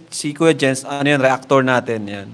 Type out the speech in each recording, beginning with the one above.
si Kuya Jens, ano yun, reactor natin yan.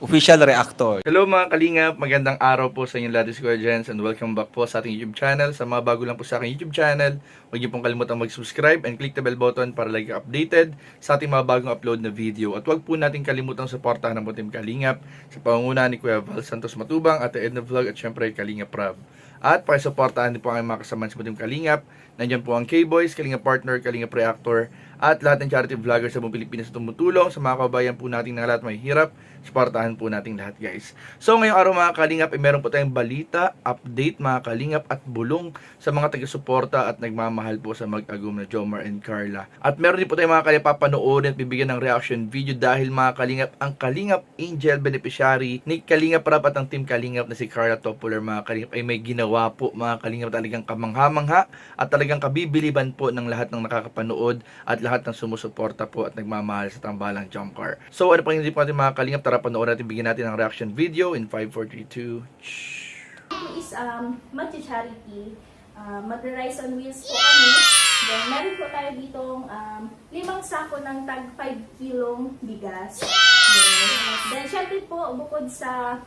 Official reactor. Hello mga kalingap, magandang araw po sa inyong lahat, si Kuya Jens, and welcome back po sa ating YouTube channel. Sa mga bago lang po sa aking YouTube channel, huwag niyo pong kalimutang mag-subscribe and click the bell button para lagi updated sa ating mga bagong upload na video. At huwag po natin kalimutang suportahan ang Team Kalingap sa pangunguna ni Kuya Val Santos Matubang, at Edna Vlog at syempre Kalingap Rob. At para suportahan din po ang mga kasama sa Team Kalingap, nandiyan po ang K-Boys, Kalingap Partner, Kalingap Reactor, at lahat ng charity vloggers sa buong Pilipinas na tumutulong sa mga kababayan po natin na lahat may hirap. Suportahan po natin lahat, guys. So ngayong araw mga kalingap, meron po tayong balita, update mga kalingap at bulong sa mga taga-suporta at nagmamahal po sa mag-agum na Jomar and Carla. At meron din po tayong mga kalingap papanoorin at bibigyan ng reaction video dahil mga kalingap, ang Kalingap Angel beneficiary ni Kalingap Rap at ang Team Kalingap na si Carla Topular mga kalingap ay may ginawa po mga kalingap, talagang kamangha-mangha at talagang kabibiliban po ng lahat ng nakakapanood at lahat ng sumusuporta po at nagmamahal sa tambalang Jomcar. So ano pang hindi po natin mga kalingap, tara panoorin natin, bigyan natin ng reaction video in 5, 4, 3, 2. Is mag-charity, mag-Rise on Wheels po kami. Then meron po tayo ditong 5 sako ng tag 5 kilong bigas. Then syempre po bukod sa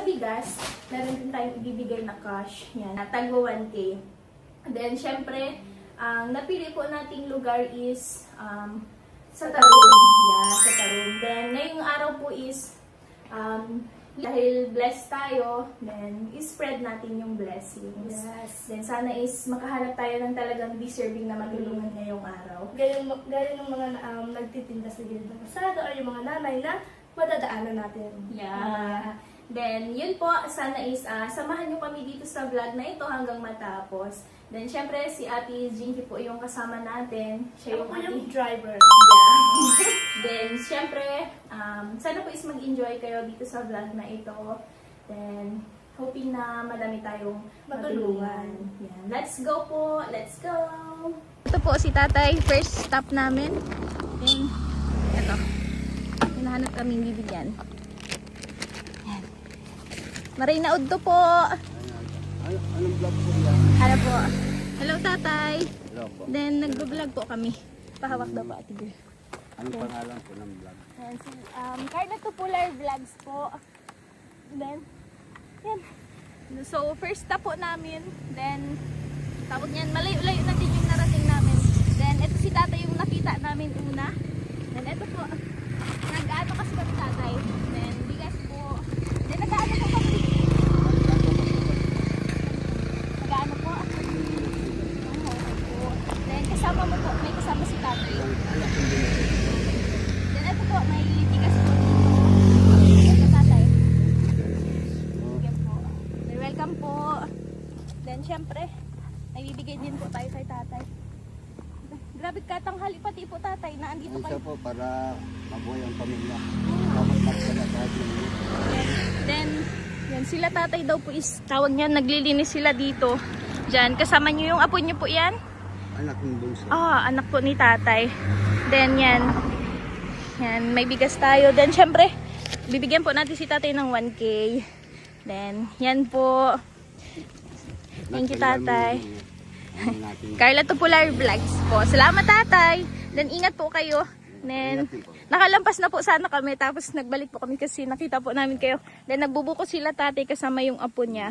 bigas, meron din tayong ibibigay na cash, yan, na tag 1K. Then syempre ang napili po nating lugar is sa Tarum. Yeah, sa Tarum. Then, ngayong araw po is, dahil blessed tayo, then, spread natin yung blessings. Yes. Then, sana is makahanap tayo ng talagang deserving na matulungan ngayong araw. Gaya ng mga nagtitinda sa gilid ng kasada or yung mga nanay na madadaanan natin. Yeah. Then, yun po, sana is samahan nyo kami dito sa vlog na ito hanggang matapos. Then, syempre, si Ate Jinky po yung kasama natin. Siya Ako po yung driver. Yeah. Then, syempre, sana po is mag-enjoy kayo dito sa vlog na ito. Then, hoping na madami tayong matulungan. Yeah. Let's go po! Let's go! Ito po si tatay, first stop namin. Then, ito. Hinahanap kaming bibigyan. Yan. Marinaud to po. Anong vlog po yan? Ano po? Hello tatay. Hello po. Then, nagbo-vlog po kami. Pahawak daw po ate girl. Anong pangalan po ng vlog? Yan, si Carla Tupular Vlogs po. Then, yan. So, first stop po namin. Then, tawag niyan, malayo-layo na din yung narating namin. Then, ito si tatay yung nakita namin una. Then, ito po. Nag-ano kasi kami tatay. Then, bigas po. Then, nag-ano po kami. Nag-ano po. Okay po. Then, kasama mo po. May kasama si tatay. Then, ito po. May bigas po. Ito tatay. Sige po. Then, welcome po. Then, syempre, may bibigay din po tayo kay tatay. Grabe katanghali pati po tatay na andito Isa kayo. po para mabuhay ang pamilya. Dapat magpala sa atin. Then, yan sila tatay daw po is tawag niyan, naglilinis sila dito. Diyan, kasama niyo yung apo niyo po yan? Anak ng bunso. Anak po ni tatay. Then yan. Yan, may bigas tayo. Then syempre, bibigyan po natin si tatay ng 1K. Then, yan po. Thank you tatay. Carla Tupular Vlogs po. Salamat tatay. Then ingat po kayo. Then nakalampas na po sana kami tapos nagbalik po kami kasi nakita po namin kayo. Then nagbubuko sila tatay kasama yung apo niya.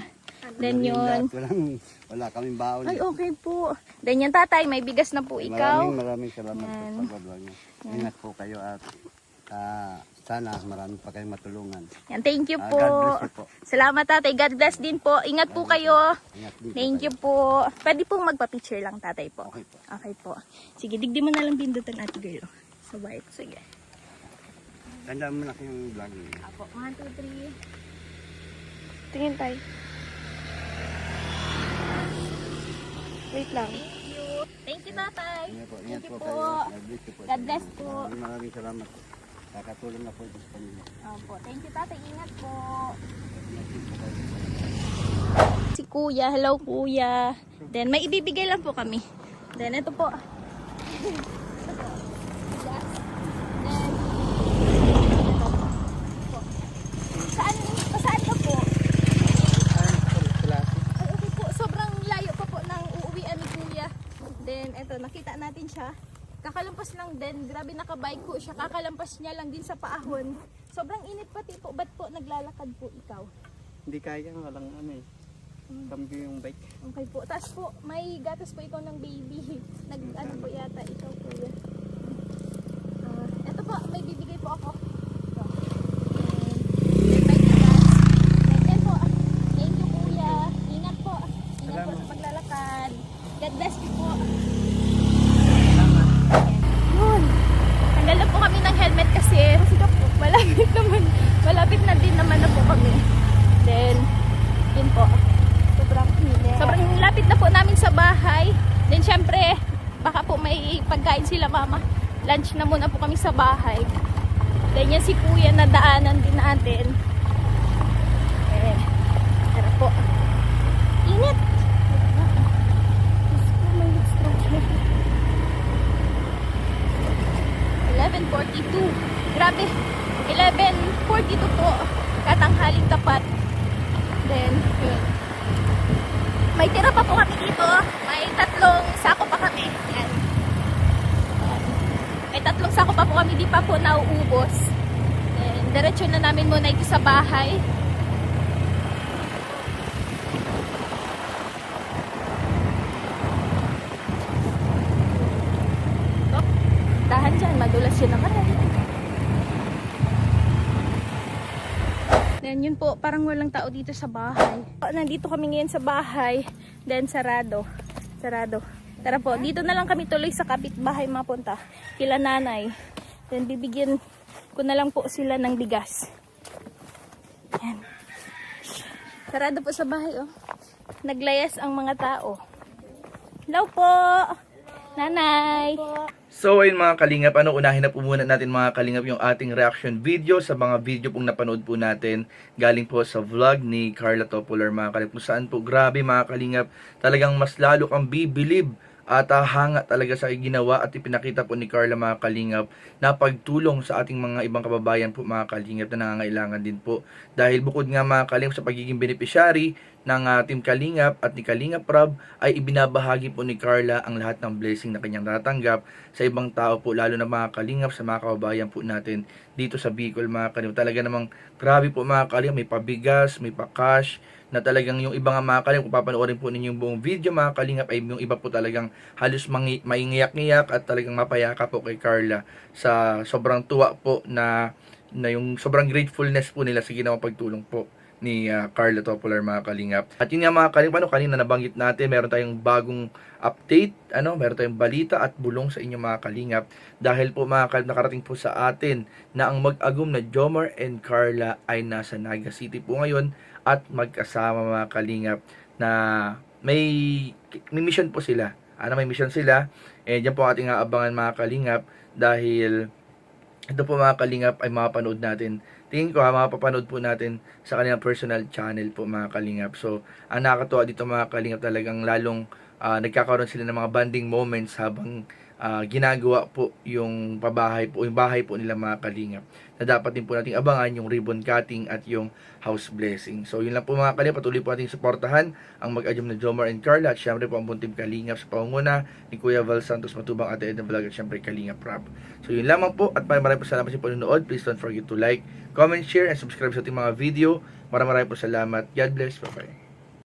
Then yun. Wala kaming baon. Ay okay po. Then yan tatay, may bigas na po ikaw. Maraming salamat Yan. po sa paggawa niyo. Ingat po kayo at sana marami pa kayong matulungan. Yan, thank you po. God bless you po. Salamat tatay. God bless din po. Ingat po kayo. Ingat din po Thank you kayo. po. Pwede pong magpa-picture lang tatay po. Okay po. Okay po. Sige, digdi mo na lang pindutan ate girl. Sa white. Sige. Tandaan mo na kayong vlog niyo. Apo, 1, 2, 3. Tingin tayo. Wait lang. Thank you tatay. Ingat po, Thank ingat you po po. kayo. God bless you po. God bless po. Maraming salamat po. Kakatulong na po ito sa pamilya. Opo, thank you tatay. Ingat po. Ingat din po kayo. Si kuya. Hello kuya. Then may ibibigay lang po kami. Then ito po. Then, ito po. Saan ka po? Ay, okay po. Sobrang layo pa po ng uuwian ni kuya. Then ito, nakita natin siya. Kakalampas lang then grabe nakabike po siya, kakalampas niya lang din sa paahon. Sobrang init pati po, ba't po naglalakad po ikaw? Hindi kaya, walang ano eh. Cambio yung bike. Okay po, tapos po, may gatas po ikaw ng baby. Ano po yata, ikaw po yan. Ito po, may bibigay po ako. Ito. And may bigas. And then po, thank you kuya. Ingat po. Ingat po sa paglalakad. God bless you po. Yun. Tanggal na po kami ng helmet kasi malapit naman. Malapit na din naman na po kami. Then, yun po. Sobrang lapit na po namin sa bahay. Then, syempre, baka po may pagkain sila mama. Lunch na muna po kami sa bahay. Then, yan si kuya na daanan din natin. Tara po. Init! 11:42. Grabe. 11:42 po. Katanghaling tapat. Then, yun. May tira pa po kami dito. May 3 sako pa kami. Yan. May 3 sako pa po kami. Di pa po nauubos. Then, diretso na namin muna ito sa bahay. Dahan dyan, madulas yun naman. Then yun po, parang walang tao dito sa bahay. Nandito kami ngayon sa bahay. Then sarado. Sarado. Tara po, dito na lang kami tuloy sa kapitbahay mapunta. Kila nanay. Then bibigyan ko na lang po sila ng bigas. Yan. Sarado po sa bahay oh. Naglayas ang mga tao. Hello po! Nanay! So ayun mga kalingap, unahin na po muna natin mga kalingap yung ating reaction video sa mga video pong napanood po natin galing po sa vlog ni Carla Topular mga kalingap, kung saan po grabe mga kalingap, talagang mas lalo kang bibilib at hanga talaga sa ginawa at ipinakita po ni Carla mga kalingap na pagtulong sa ating mga ibang kababayan po mga kalingap na nangangailangan din po. Dahil bukod nga mga kalingap sa pagiging beneficiary ng Team Kalingap at ni Kalingap Prab ay ibinabahagi po ni Carla ang lahat ng blessing na kanyang natanggap sa ibang tao po, lalo na mga kalingap sa mga kababayan po natin dito sa Bicol mga kalingap. Talaga namang grabe po mga kalingap, may pabigas, may pa-cash na talagang yung iba nga mga kalingap, kung papanoorin po ninyo yung buong video mga kalingap ay yung iba po talagang halos maingiyak-ngiyak at talagang mapayaka po kay Carla sa sobrang tuwa po na yung sobrang gratefulness po nila sa ginawang pagtulong po ni Carla Topular mga kalingap. At yun nga mga kalingap, kanina nabanggit natin, meron tayong bagong update, meron tayong balita at bulong sa inyo mga kalingap. Dahil po mga kalingap, nakarating po sa atin na ang mag-agum na Jomar and Carla ay nasa Naga City po ngayon at magkasama mga kalingap na may mission po sila. May mission sila. Diyan po ating aabangan mga kalingap dahil ito po mga kalingap ay mapapanood natin. Tingin ko mapapanood po natin sa kanilang personal channel po mga kalingap. So, ang nakakatuwa dito mga kalingap, talagang lalong nagkakaroon sila ng mga bonding moments habang ginagawa po yung bahay po nila mga kalingap. Na dapat din po nating abangan yung ribbon cutting at yung house blessing. So, yun lang po mga kalingap. Patuloy po nating suportahan ang mag-adyam na Jomar and Carla at syempre po ang buong Team Kalingap sa pangunguna ni Kuya Val Santos Matubang, Ate Edna Vlog at syempre Kalingap Prab. So, yun lamang po at maraming po salamat sa panonood. Please don't forget to like, comment, share, and subscribe sa ating mga video. Maraming po salamat. God bless. Bye-bye.